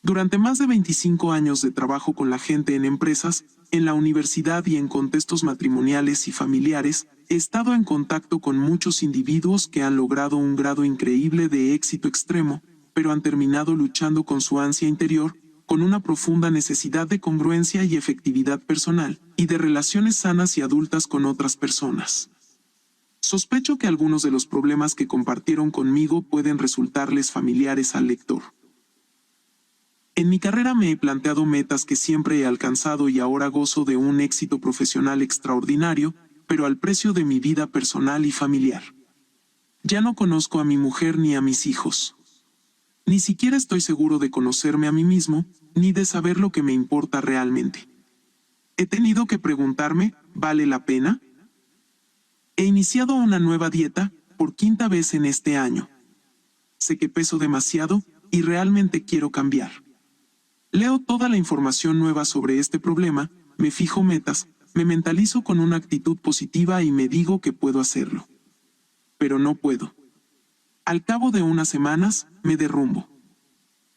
Durante más de 25 años de trabajo con la gente en empresas, en la universidad y en contextos matrimoniales y familiares, he estado en contacto con muchos individuos que han logrado un grado increíble de éxito extremo, pero han terminado luchando con su ansia interior, con una profunda necesidad de congruencia y efectividad personal, y de relaciones sanas y adultas con otras personas. Sospecho que algunos de los problemas que compartieron conmigo pueden resultarles familiares al lector. En mi carrera me he planteado metas que siempre he alcanzado y ahora gozo de un éxito profesional extraordinario, pero al precio de mi vida personal y familiar. Ya no conozco a mi mujer ni a mis hijos. Ni siquiera estoy seguro de conocerme a mí mismo, ni de saber lo que me importa realmente. He tenido que preguntarme, ¿vale la pena? He iniciado una nueva dieta, por 5ª vez en este año. Sé que peso demasiado, y realmente quiero cambiar. Leo toda la información nueva sobre este problema, me fijo metas, me mentalizo con una actitud positiva y me digo que puedo hacerlo. Pero no puedo. Al cabo de unas semanas, me derrumbo.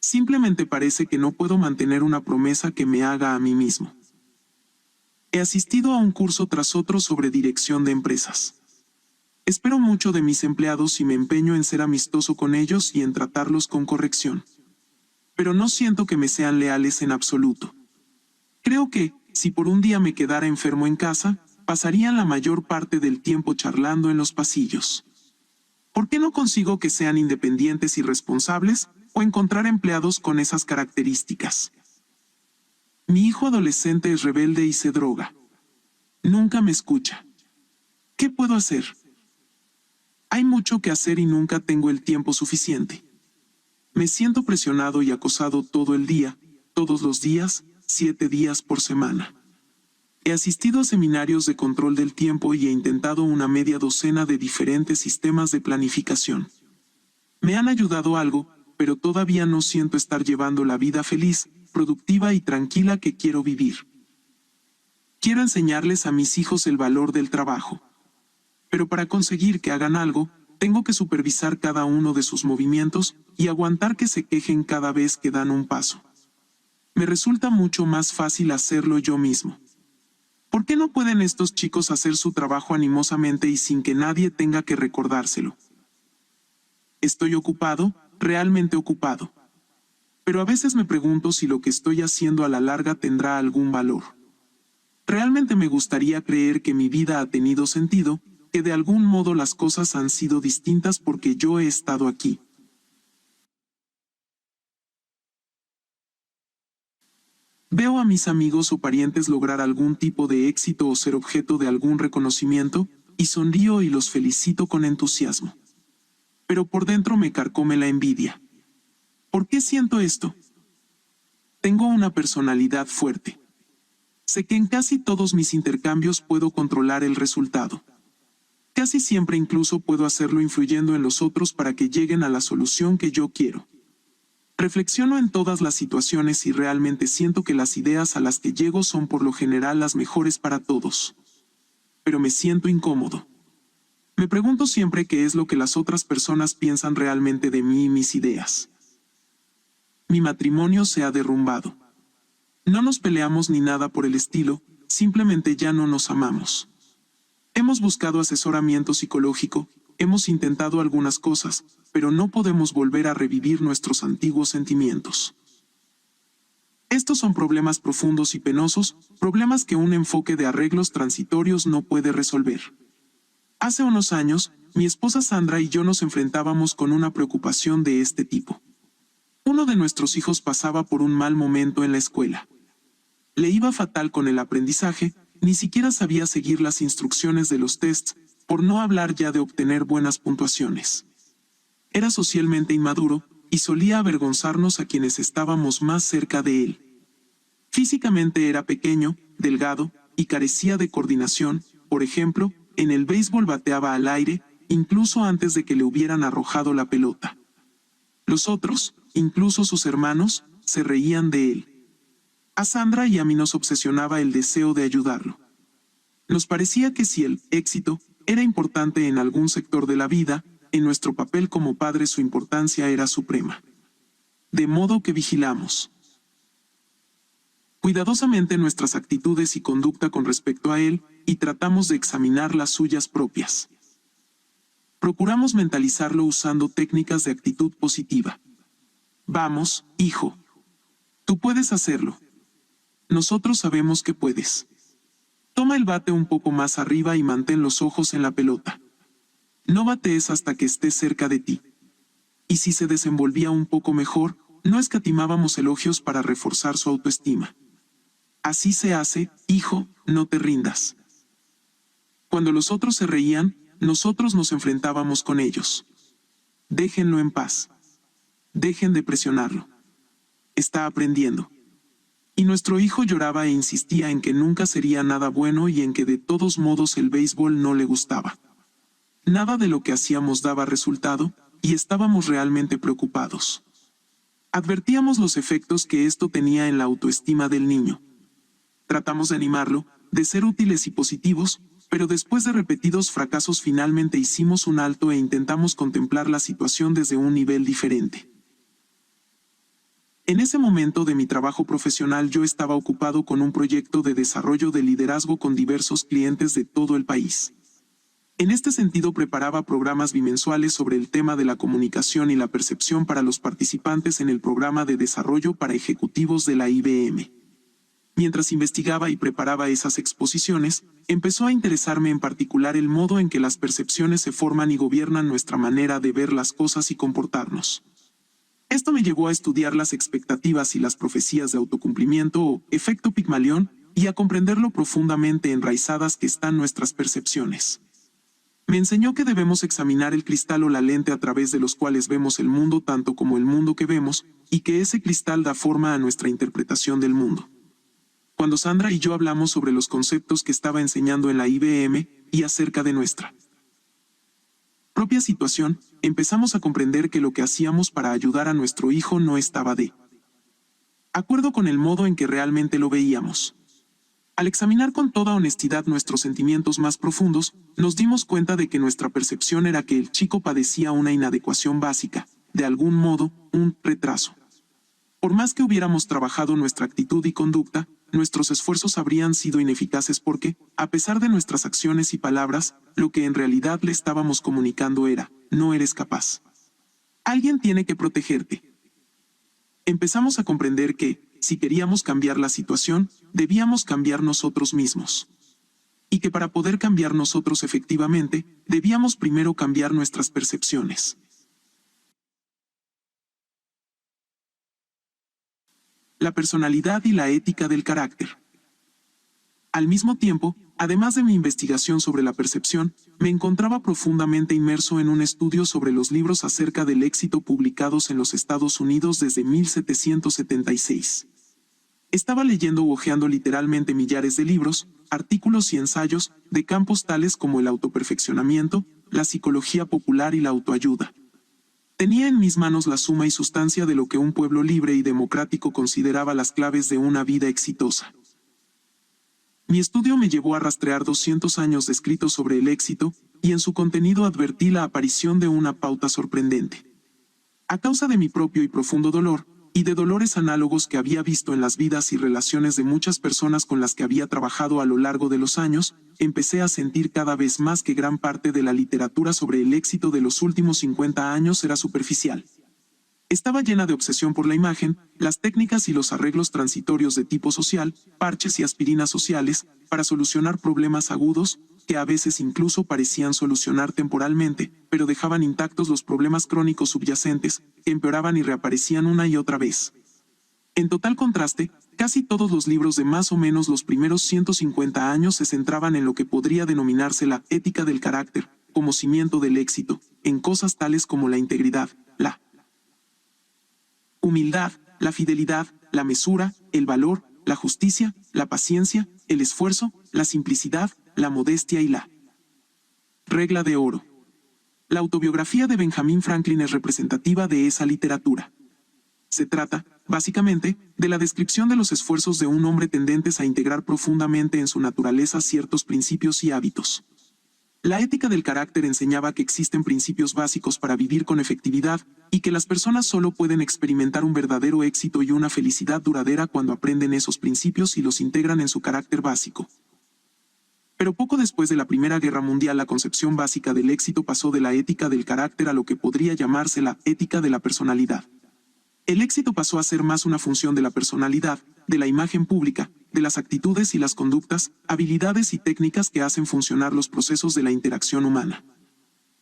Simplemente parece que no puedo mantener una promesa que me haga a mí mismo. He asistido a un curso tras otro sobre dirección de empresas. Espero mucho de mis empleados y me empeño en ser amistoso con ellos y en tratarlos con corrección. Pero no siento que me sean leales en absoluto. Creo que, si por un día me quedara enfermo en casa, pasarían la mayor parte del tiempo charlando en los pasillos. ¿Por qué no consigo que sean independientes y responsables, o encontrar empleados con esas características? Mi hijo adolescente es rebelde y se droga. Nunca me escucha. ¿Qué puedo hacer? Hay mucho que hacer y nunca tengo el tiempo suficiente. Me siento presionado y acosado todo el día, todos los días, 7 días por semana. He asistido a seminarios de control del tiempo y he intentado una media docena de diferentes sistemas de planificación. Me han ayudado algo, pero todavía no siento estar llevando la vida feliz, productiva y tranquila que quiero vivir. Quiero enseñarles a mis hijos el valor del trabajo. Pero para conseguir que hagan algo, tengo que supervisar cada uno de sus movimientos y aguantar que se quejen cada vez que dan un paso. Me resulta mucho más fácil hacerlo yo mismo. ¿Por qué no pueden estos chicos hacer su trabajo animosamente y sin que nadie tenga que recordárselo? Estoy ocupado, realmente ocupado. Pero a veces me pregunto si lo que estoy haciendo a la larga tendrá algún valor. Realmente me gustaría creer que mi vida ha tenido sentido, que de algún modo las cosas han sido distintas porque yo he estado aquí. Veo a mis amigos o parientes lograr algún tipo de éxito o ser objeto de algún reconocimiento, y sonrío y los felicito con entusiasmo. Pero por dentro me carcome la envidia. ¿Por qué siento esto? Tengo una personalidad fuerte. Sé que en casi todos mis intercambios puedo controlar el resultado. Casi siempre incluso puedo hacerlo influyendo en los otros para que lleguen a la solución que yo quiero. Reflexiono en todas las situaciones y realmente siento que las ideas a las que llego son por lo general las mejores para todos. Pero me siento incómodo. Me pregunto siempre qué es lo que las otras personas piensan realmente de mí y mis ideas. Mi matrimonio se ha derrumbado. No nos peleamos ni nada por el estilo, simplemente ya no nos amamos. Hemos buscado asesoramiento psicológico, hemos intentado algunas cosas, pero no podemos volver a revivir nuestros antiguos sentimientos. Estos son problemas profundos y penosos, problemas que un enfoque de arreglos transitorios no puede resolver. Hace unos años, mi esposa Sandra y yo nos enfrentábamos con una preocupación de este tipo. Uno de nuestros hijos pasaba por un mal momento en la escuela. Le iba fatal con el aprendizaje, ni siquiera sabía seguir las instrucciones de los tests, por no hablar ya de obtener buenas puntuaciones. Era socialmente inmaduro, y solía avergonzarnos a quienes estábamos más cerca de él. Físicamente era pequeño, delgado, y carecía de coordinación. Por ejemplo, en el béisbol bateaba al aire, incluso antes de que le hubieran arrojado la pelota. Los otros, incluso sus hermanos, se reían de él. A Sandra y a mí nos obsesionaba el deseo de ayudarlo. Nos parecía que si el éxito era importante en algún sector de la vida, en nuestro papel como padres su importancia era suprema. De modo que vigilamos. cuidadosamente nuestras actitudes y conducta con respecto a él y tratamos de examinar las suyas propias. Procuramos mentalizarlo usando técnicas de actitud positiva. Vamos, hijo. Tú puedes hacerlo. Nosotros sabemos que puedes. Toma el bate un poco más arriba y mantén los ojos en la pelota. No batees hasta que estés cerca de ti. Y si se desenvolvía un poco mejor, no escatimábamos elogios para reforzar su autoestima. Así se hace, hijo, no te rindas. Cuando los otros se reían, nosotros nos enfrentábamos con ellos. Déjenlo en paz. Dejen de presionarlo. Está aprendiendo. Y nuestro hijo lloraba e insistía en que nunca sería nada bueno y en que de todos modos el béisbol no le gustaba. Nada de lo que hacíamos daba resultado, y estábamos realmente preocupados. Advertíamos los efectos que esto tenía en la autoestima del niño. Tratamos de animarlo, de ser útiles y positivos, pero después de repetidos fracasos finalmente hicimos un alto e intentamos contemplar la situación desde un nivel diferente. En ese momento de mi trabajo profesional yo estaba ocupado con un proyecto de desarrollo de liderazgo con diversos clientes de todo el país. En este sentido preparaba programas bimensuales sobre el tema de la comunicación y la percepción para los participantes en el programa de desarrollo para ejecutivos de la IBM. Mientras investigaba y preparaba esas exposiciones, empezó a interesarme en particular el modo en que las percepciones se forman y gobiernan nuestra manera de ver las cosas y comportarnos. Esto me llevó a estudiar las expectativas y las profecías de autocumplimiento o efecto Pigmalión y a comprender lo profundamente enraizadas que están nuestras percepciones. Me enseñó que debemos examinar el cristal o la lente a través de los cuales vemos el mundo tanto como el mundo que vemos, y que ese cristal da forma a nuestra interpretación del mundo. Cuando Sandra y yo hablamos sobre los conceptos que estaba enseñando en la IBM y acerca de nuestra propia situación, empezamos a comprender que lo que hacíamos para ayudar a nuestro hijo no estaba de acuerdo con el modo en que realmente lo veíamos. Al examinar con toda honestidad nuestros sentimientos más profundos, nos dimos cuenta de que nuestra percepción era que el chico padecía una inadecuación básica, de algún modo, un retraso. Por más que hubiéramos trabajado nuestra actitud y conducta, nuestros esfuerzos habrían sido ineficaces porque, a pesar de nuestras acciones y palabras, lo que en realidad le estábamos comunicando era, no eres capaz. Alguien tiene que protegerte. Empezamos a comprender que, si queríamos cambiar la situación, debíamos cambiar nosotros mismos. Y que para poder cambiar nosotros efectivamente, debíamos primero cambiar nuestras percepciones. La personalidad y la ética del carácter. Al mismo tiempo, además de mi investigación sobre la percepción, me encontraba profundamente inmerso en un estudio sobre los libros acerca del éxito publicados en los Estados Unidos desde 1776. Estaba leyendo o hojeando literalmente millares de libros, artículos y ensayos, de campos tales como el autoperfeccionamiento, la psicología popular y la autoayuda. Tenía en mis manos la suma y sustancia de lo que un pueblo libre y democrático consideraba las claves de una vida exitosa. Mi estudio me llevó a rastrear 200 años de escritos sobre el éxito, y en su contenido advertí la aparición de una pauta sorprendente. A causa de mi propio y profundo dolor, y de dolores análogos que había visto en las vidas y relaciones de muchas personas con las que había trabajado a lo largo de los años, empecé a sentir cada vez más que gran parte de la literatura sobre el éxito de los últimos 50 años era superficial. Estaba llena de obsesión por la imagen, las técnicas y los arreglos transitorios de tipo social, parches y aspirinas sociales, para solucionar problemas agudos, que a veces incluso parecían solucionar temporalmente, pero dejaban intactos los problemas crónicos subyacentes, que empeoraban y reaparecían una y otra vez. En total contraste, casi todos los libros de más o menos los primeros 150 años se centraban en lo que podría denominarse la ética del carácter, como cimiento del éxito, en cosas tales como la integridad, la humildad, la fidelidad, la mesura, el valor, la justicia, la paciencia, el esfuerzo, la simplicidad, la modestia y la regla de oro. La autobiografía de Benjamin Franklin es representativa de esa literatura. Se trata, básicamente, de la descripción de los esfuerzos de un hombre tendentes a integrar profundamente en su naturaleza ciertos principios y hábitos. La ética del carácter enseñaba que existen principios básicos para vivir con efectividad y que las personas solo pueden experimentar un verdadero éxito y una felicidad duradera cuando aprenden esos principios y los integran en su carácter básico. Pero poco después de la Primera Guerra Mundial, la concepción básica del éxito pasó de la ética del carácter a lo que podría llamarse la ética de la personalidad. El éxito pasó a ser más una función de la personalidad, de la imagen pública, de las actitudes y las conductas, habilidades y técnicas que hacen funcionar los procesos de la interacción humana.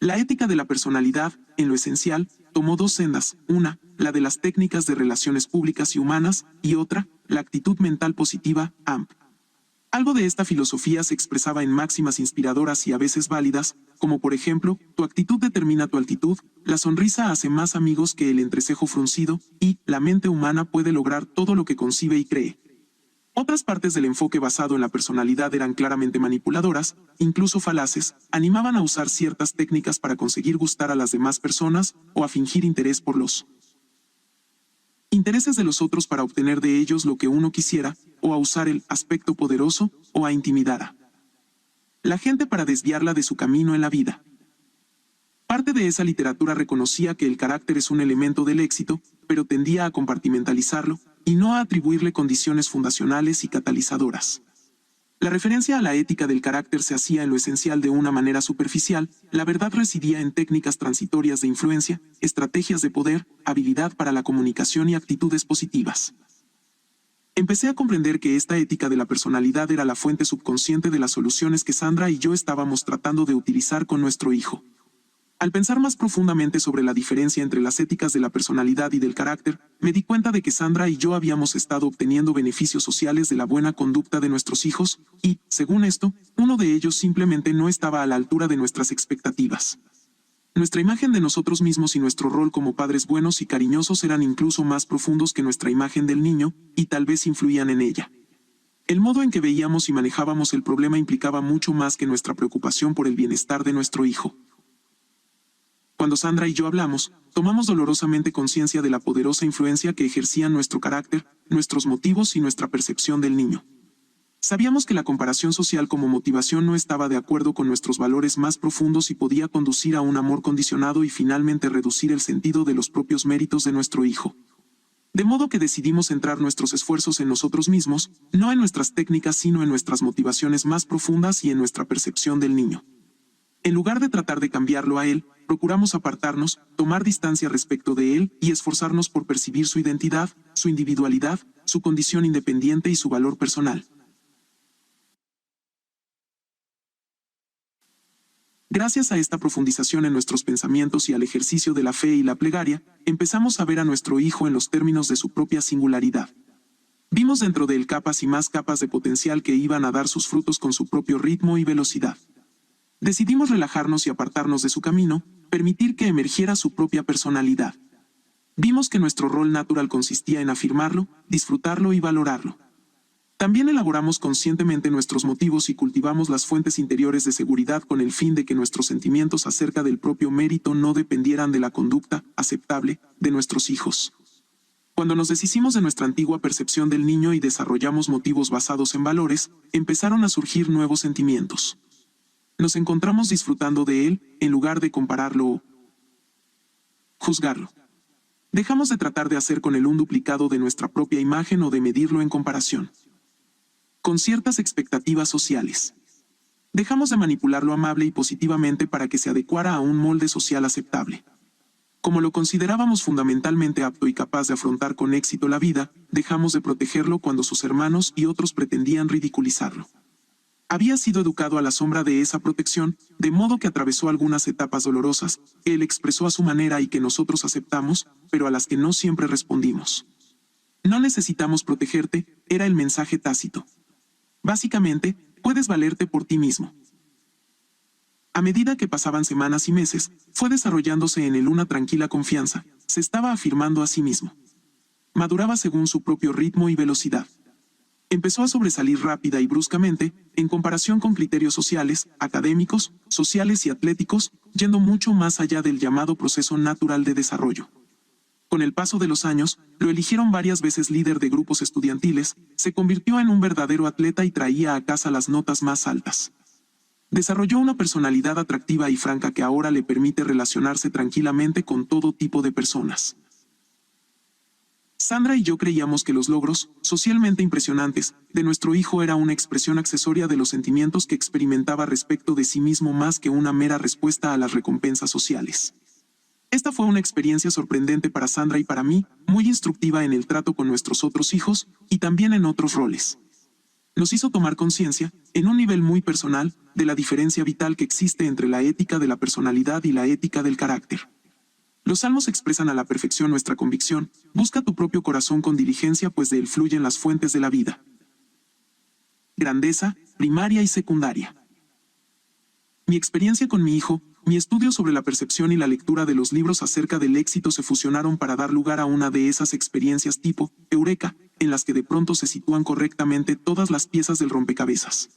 La ética de la personalidad, en lo esencial, tomó dos sendas, una, la de las técnicas de relaciones públicas y humanas, y otra, la actitud mental positiva, AMP. Algo de esta filosofía se expresaba en máximas inspiradoras y a veces válidas, como por ejemplo, tu actitud determina tu altitud, la sonrisa hace más amigos que el entrecejo fruncido, y la mente humana puede lograr todo lo que concibe y cree. Otras partes del enfoque basado en la personalidad eran claramente manipuladoras, incluso falaces, animaban a usar ciertas técnicas para conseguir gustar a las demás personas o a fingir interés por los intereses de los otros para obtener de ellos lo que uno quisiera, o a usar el aspecto poderoso, o a intimidar a la gente para desviarla de su camino en la vida. Parte de esa literatura reconocía que el carácter es un elemento del éxito, pero tendía a compartimentalizarlo, y no a atribuirle condiciones fundacionales y catalizadoras. La referencia a la ética del carácter se hacía en lo esencial de una manera superficial, la verdad residía en técnicas transitorias de influencia, estrategias de poder, habilidad para la comunicación y actitudes positivas. Empecé a comprender que esta ética de la personalidad era la fuente subconsciente de las soluciones que Sandra y yo estábamos tratando de utilizar con nuestro hijo. Al pensar más profundamente sobre la diferencia entre las éticas de la personalidad y del carácter, me di cuenta de que Sandra y yo habíamos estado obteniendo beneficios sociales de la buena conducta de nuestros hijos, y, según esto, uno de ellos simplemente no estaba a la altura de nuestras expectativas. Nuestra imagen de nosotros mismos y nuestro rol como padres buenos y cariñosos eran incluso más profundos que nuestra imagen del niño, y tal vez influían en ella. El modo en que veíamos y manejábamos el problema implicaba mucho más que nuestra preocupación por el bienestar de nuestro hijo. Cuando Sandra y yo hablamos, tomamos dolorosamente conciencia de la poderosa influencia que ejercían nuestro carácter, nuestros motivos y nuestra percepción del niño. Sabíamos que la comparación social como motivación no estaba de acuerdo con nuestros valores más profundos y podía conducir a un amor condicionado y finalmente reducir el sentido de los propios méritos de nuestro hijo. De modo que decidimos centrar nuestros esfuerzos en nosotros mismos, no en nuestras técnicas sino en nuestras motivaciones más profundas y en nuestra percepción del niño. En lugar de tratar de cambiarlo a él, procuramos apartarnos, tomar distancia respecto de él y esforzarnos por percibir su identidad, su individualidad, su condición independiente y su valor personal. Gracias a esta profundización en nuestros pensamientos y al ejercicio de la fe y la plegaria, empezamos a ver a nuestro hijo en los términos de su propia singularidad. Vimos dentro de él capas y más capas de potencial que iban a dar sus frutos con su propio ritmo y velocidad. Decidimos relajarnos y apartarnos de su camino, permitir que emergiera su propia personalidad. Vimos que nuestro rol natural consistía en afirmarlo, disfrutarlo y valorarlo. También elaboramos conscientemente nuestros motivos y cultivamos las fuentes interiores de seguridad con el fin de que nuestros sentimientos acerca del propio mérito no dependieran de la conducta aceptable de nuestros hijos. Cuando nos deshicimos de nuestra antigua percepción del niño y desarrollamos motivos basados en valores, empezaron a surgir nuevos sentimientos. Nos encontramos disfrutando de él, en lugar de compararlo o juzgarlo. Dejamos de tratar de hacer con él un duplicado de nuestra propia imagen o de medirlo en comparación con ciertas expectativas sociales. Dejamos de manipularlo amable y positivamente para que se adecuara a un molde social aceptable. Como lo considerábamos fundamentalmente apto y capaz de afrontar con éxito la vida, dejamos de protegerlo cuando sus hermanos y otros pretendían ridiculizarlo. Había sido educado a la sombra de esa protección, de modo que atravesó algunas etapas dolorosas, que él expresó a su manera y que nosotros aceptamos, pero a las que no siempre respondimos. No necesitamos protegerte, era el mensaje tácito. Básicamente, puedes valerte por ti mismo. A medida que pasaban semanas y meses, fue desarrollándose en él una tranquila confianza, se estaba afirmando a sí mismo. Maduraba según su propio ritmo y velocidad. Empezó a sobresalir rápida y bruscamente, en comparación con criterios sociales, académicos, sociales y atléticos, yendo mucho más allá del llamado proceso natural de desarrollo. Con el paso de los años, lo eligieron varias veces líder de grupos estudiantiles, se convirtió en un verdadero atleta y traía a casa las notas más altas. Desarrolló una personalidad atractiva y franca que ahora le permite relacionarse tranquilamente con todo tipo de personas. Sandra y yo creíamos que los logros, socialmente impresionantes, de nuestro hijo era una expresión accesoria de los sentimientos que experimentaba respecto de sí mismo más que una mera respuesta a las recompensas sociales. Esta fue una experiencia sorprendente para Sandra y para mí, muy instructiva en el trato con nuestros otros hijos y también en otros roles. Nos hizo tomar conciencia, en un nivel muy personal, de la diferencia vital que existe entre la ética de la personalidad y la ética del carácter. Los salmos expresan a la perfección nuestra convicción: busca tu propio corazón con diligencia, pues de él fluyen las fuentes de la vida. Grandeza, primaria y secundaria. Mi experiencia con mi hijo, mi estudio sobre la percepción y la lectura de los libros acerca del éxito se fusionaron para dar lugar a una de esas experiencias tipo eureka, en las que de pronto se sitúan correctamente todas las piezas del rompecabezas.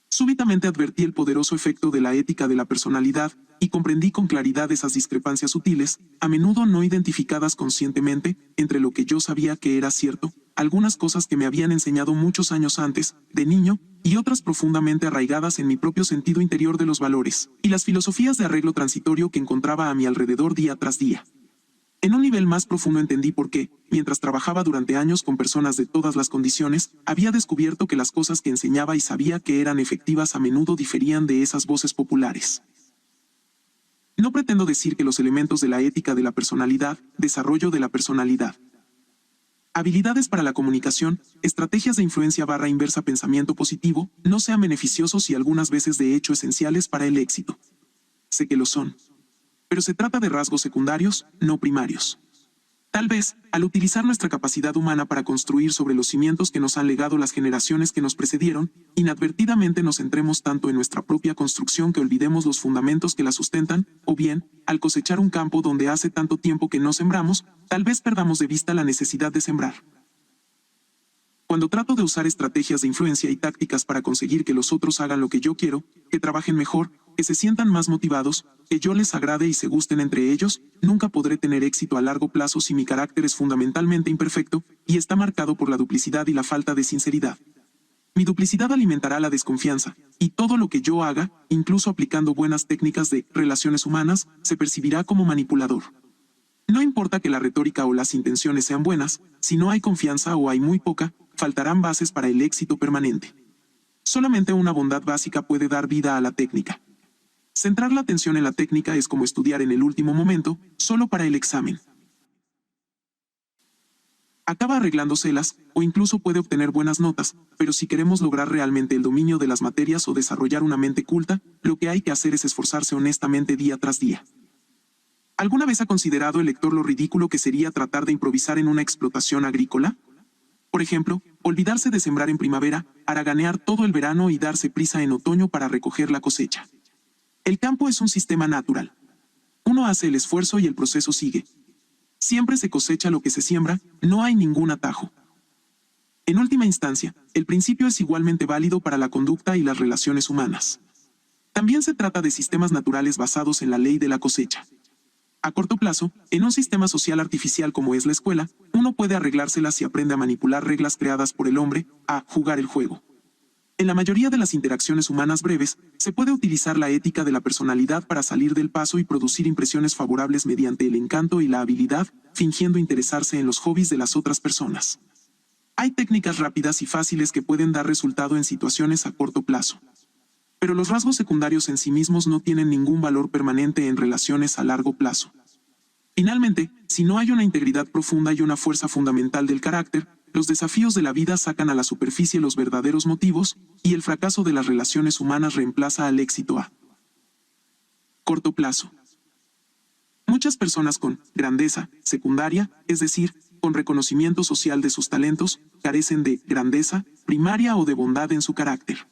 Súbitamente advertí el poderoso efecto de la ética de la personalidad y comprendí con claridad esas discrepancias sutiles, a menudo no identificadas conscientemente, entre lo que yo sabía que era cierto, algunas cosas que me habían enseñado muchos años antes, de niño, y otras profundamente arraigadas en mi propio sentido interior de los valores, y las filosofías de arreglo transitorio que encontraba a mi alrededor día tras día. En un nivel más profundo entendí por qué, mientras trabajaba durante años con personas de todas las condiciones, había descubierto que las cosas que enseñaba y sabía que eran efectivas a menudo diferían de esas voces populares. No pretendo decir que los elementos de la ética de la personalidad, desarrollo de la personalidad, habilidades para la comunicación, estrategias de influencia / inversa pensamiento positivo, no sean beneficiosos y algunas veces de hecho esenciales para el éxito. Sé que lo son. Pero se trata de rasgos secundarios, no primarios. Tal vez, al utilizar nuestra capacidad humana para construir sobre los cimientos que nos han legado las generaciones que nos precedieron, inadvertidamente nos centremos tanto en nuestra propia construcción que olvidemos los fundamentos que la sustentan, o bien, al cosechar un campo donde hace tanto tiempo que no sembramos, tal vez perdamos de vista la necesidad de sembrar. Cuando trato de usar estrategias de influencia y tácticas para conseguir que los otros hagan lo que yo quiero, que trabajen mejor, que se sientan más motivados, que yo les agrade y se gusten entre ellos, nunca podré tener éxito a largo plazo si mi carácter es fundamentalmente imperfecto y está marcado por la duplicidad y la falta de sinceridad. Mi duplicidad alimentará la desconfianza, y todo lo que yo haga, incluso aplicando buenas técnicas de relaciones humanas, se percibirá como manipulador. No importa que la retórica o las intenciones sean buenas, si no hay confianza o hay muy poca, faltarán bases para el éxito permanente. Solamente una bondad básica puede dar vida a la técnica. Centrar la atención en la técnica es como estudiar en el último momento, solo para el examen. Acaba arreglándoselas, o incluso puede obtener buenas notas, pero si queremos lograr realmente el dominio de las materias o desarrollar una mente culta, lo que hay que hacer es esforzarse honestamente día tras día. ¿Alguna vez ha considerado el lector lo ridículo que sería tratar de improvisar en una explotación agrícola? Por ejemplo, olvidarse de sembrar en primavera, haraganear todo el verano y darse prisa en otoño para recoger la cosecha. El campo es un sistema natural. Uno hace el esfuerzo y el proceso sigue. Siempre se cosecha lo que se siembra, no hay ningún atajo. En última instancia, el principio es igualmente válido para la conducta y las relaciones humanas. También se trata de sistemas naturales basados en la ley de la cosecha. A corto plazo, en un sistema social artificial como es la escuela, uno puede arreglárselas si aprende a manipular reglas creadas por el hombre, a jugar el juego. En la mayoría de las interacciones humanas breves, se puede utilizar la ética de la personalidad para salir del paso y producir impresiones favorables mediante el encanto y la habilidad, fingiendo interesarse en los hobbies de las otras personas. Hay técnicas rápidas y fáciles que pueden dar resultado en situaciones a corto plazo. Pero los rasgos secundarios en sí mismos no tienen ningún valor permanente en relaciones a largo plazo. Finalmente, si no hay una integridad profunda y una fuerza fundamental del carácter, los desafíos de la vida sacan a la superficie los verdaderos motivos, y el fracaso de las relaciones humanas reemplaza al éxito a corto plazo. Muchas personas con grandeza secundaria, es decir, con reconocimiento social de sus talentos, carecen de grandeza primaria o de bondad en su carácter.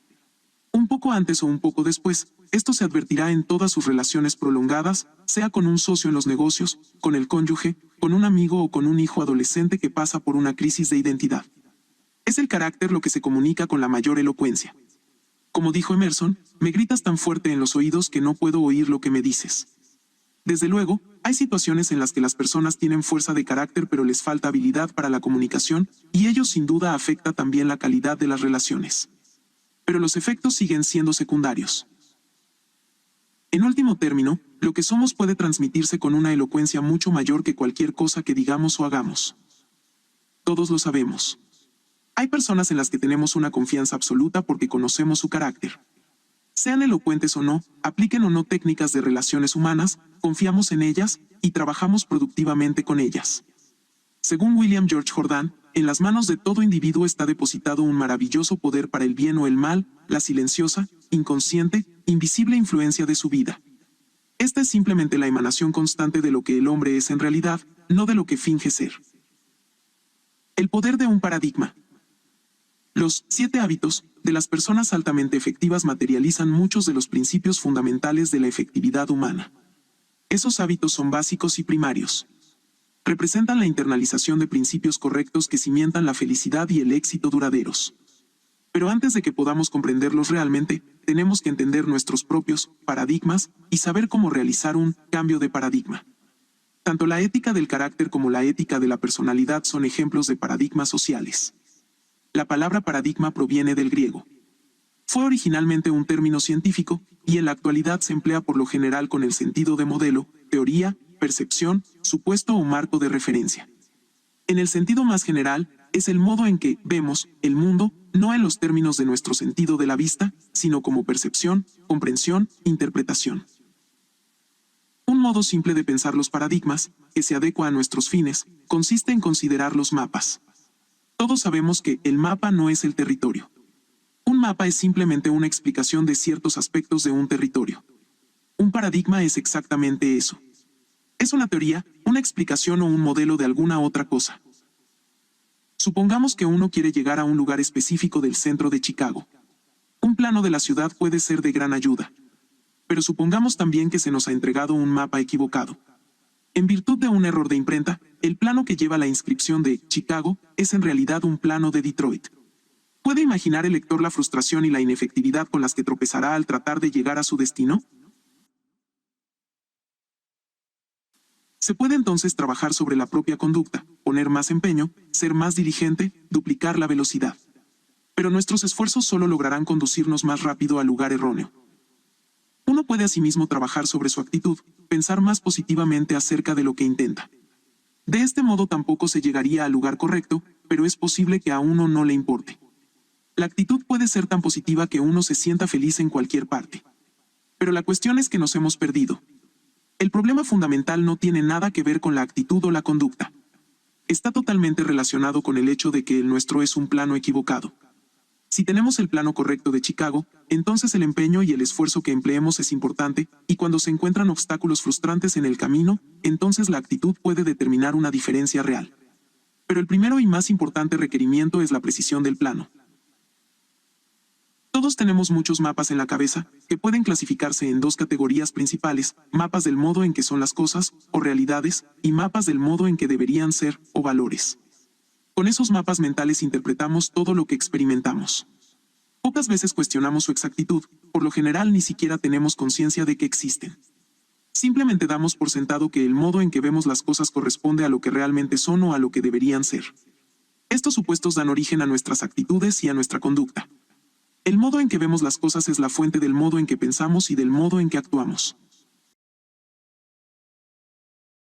Un poco antes o un poco después, esto se advertirá en todas sus relaciones prolongadas, sea con un socio en los negocios, con el cónyuge, con un amigo o con un hijo adolescente que pasa por una crisis de identidad. Es el carácter lo que se comunica con la mayor elocuencia. Como dijo Emerson, me gritas tan fuerte en los oídos que no puedo oír lo que me dices. Desde luego, hay situaciones en las que las personas tienen fuerza de carácter pero les falta habilidad para la comunicación, y ello sin duda afecta también la calidad de las relaciones. Pero los efectos siguen siendo secundarios. En último término, lo que somos puede transmitirse con una elocuencia mucho mayor que cualquier cosa que digamos o hagamos. Todos lo sabemos. Hay personas en las que tenemos una confianza absoluta porque conocemos su carácter. Sean elocuentes o no, apliquen o no técnicas de relaciones humanas, confiamos en ellas y trabajamos productivamente con ellas. Según William George Jordan, en las manos de todo individuo está depositado un maravilloso poder para el bien o el mal, la silenciosa, inconsciente, invisible influencia de su vida. Esta es simplemente la emanación constante de lo que el hombre es en realidad, no de lo que finge ser. El poder de un paradigma. Los 7 hábitos de las personas altamente efectivas materializan muchos de los principios fundamentales de la efectividad humana. Esos hábitos son básicos y primarios. Representan la internalización de principios correctos que cimientan la felicidad y el éxito duraderos. Pero antes de que podamos comprenderlos realmente, tenemos que entender nuestros propios paradigmas y saber cómo realizar un cambio de paradigma. Tanto la ética del carácter como la ética de la personalidad son ejemplos de paradigmas sociales. La palabra paradigma proviene del griego. Fue originalmente un término científico y en la actualidad se emplea por lo general con el sentido de modelo, teoría, percepción, supuesto o marco de referencia. En el sentido más general, es el modo en que vemos el mundo, no en los términos de nuestro sentido de la vista, sino como percepción, comprensión, interpretación. Un modo simple de pensar los paradigmas, que se adecua a nuestros fines, consiste en considerar los mapas. Todos sabemos que el mapa no es el territorio. Un mapa es simplemente una explicación de ciertos aspectos de un territorio. Un paradigma es exactamente eso. Es una teoría, una explicación o un modelo de alguna otra cosa. Supongamos que uno quiere llegar a un lugar específico del centro de Chicago. Un plano de la ciudad puede ser de gran ayuda. Pero supongamos también que se nos ha entregado un mapa equivocado. En virtud de un error de imprenta, el plano que lleva la inscripción de Chicago es en realidad un plano de Detroit. ¿Puede imaginar el lector la frustración y la inefectividad con las que tropezará al tratar de llegar a su destino? Se puede entonces trabajar sobre la propia conducta, poner más empeño, ser más diligente, duplicar la velocidad. Pero nuestros esfuerzos solo lograrán conducirnos más rápido al lugar erróneo. Uno puede asimismo trabajar sobre su actitud, pensar más positivamente acerca de lo que intenta. De este modo tampoco se llegaría al lugar correcto, pero es posible que a uno no le importe. La actitud puede ser tan positiva que uno se sienta feliz en cualquier parte. Pero la cuestión es que nos hemos perdido. El problema fundamental no tiene nada que ver con la actitud o la conducta. Está totalmente relacionado con el hecho de que el nuestro es un plano equivocado. Si tenemos el plano correcto de Chicago, entonces el empeño y el esfuerzo que empleemos es importante, y cuando se encuentran obstáculos frustrantes en el camino, entonces la actitud puede determinar una diferencia real. Pero el primero y más importante requerimiento es la precisión del plano. Todos tenemos muchos mapas en la cabeza, que pueden clasificarse en 2 categorías principales: mapas del modo en que son las cosas, o realidades, y mapas del modo en que deberían ser, o valores. Con esos mapas mentales interpretamos todo lo que experimentamos. Pocas veces cuestionamos su exactitud, por lo general ni siquiera tenemos conciencia de que existen. Simplemente damos por sentado que el modo en que vemos las cosas corresponde a lo que realmente son o a lo que deberían ser. Estos supuestos dan origen a nuestras actitudes y a nuestra conducta. El modo en que vemos las cosas es la fuente del modo en que pensamos y del modo en que actuamos.